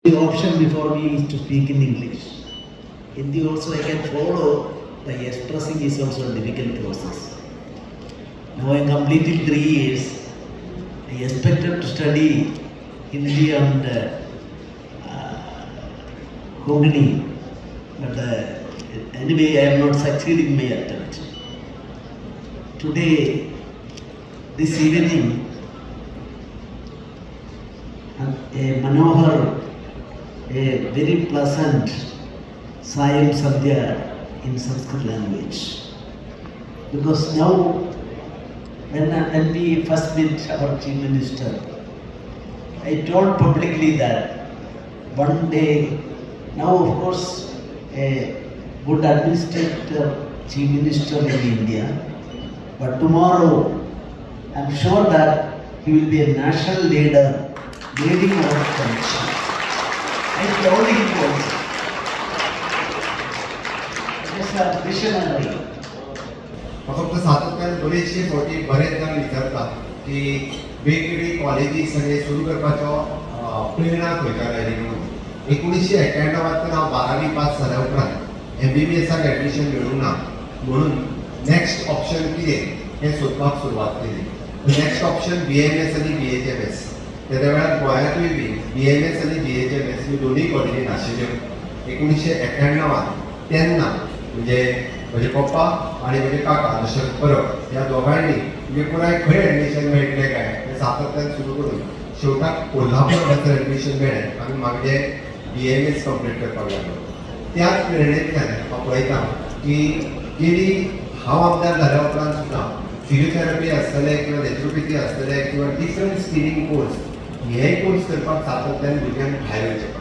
The option before me is to speak in English. Hindi also I can follow, by expressing is also a difficult process. Now I completed 3 years. I expected to study Hindi and Konkani, but anyway I am not succeeding in my attempt. Today, this evening, a Manohar, a very pleasant Sayam Sandhya in Sanskrit language. Because now, when we first met our Chief Minister, I told publicly that one day, now of course, a good administrator, Chief Minister in India, but tomorrow, I am sure that he will be a national leader leading our country. I told him once. It's a visionary. फक्त सातत्यान बरेचशे फावटी बरेच जाण विचारतात की वेगवेगळी colleges सगळे सुरू करपाचो प्रेरणा खंयच्यान आयली म्हणून 1991 हांव 12वी पास जाल्या उपरांत MBBSाक एडमिशन मेळूंक ना म्हणून नेक्स्ट ऑप्शन कितें हें सोदपाक सुरवात केली. नेक्स्ट ऑप्शन BMS आनी BHMS. त्या वेळार गोंयांतूय बी BMS आनी BHMS ह्यो दोनूय कॉलेजी नाशिल्ल्यो. 1991 तेन्ना म्हणजे म्हजे पप्पा आनी म्हजे काका दशरथ परब ह्या दोगांनी म्हणजे पुराय खंय एडमिशन मेळटलें काय हें सातत्यान सुरू करून शेवटाक कोल्हापूर हांगासर एडमिशन मेळ्ळें आनी म्हाजे BMS कंप्लीट करपाक लागलो. त्याच प्रेरणेंतल्यान हांव पळयतां की गेली हांव आमदार जाल्या उपरांत सुद्दां फिजिओथेरपी आसतले किंवा नॅचरोपॅथी आसतले किंवा डिफरंट स्किलिंग कोर्स हे कोर्स करपाक सातत्यान भुरग्यांक भायर वचचें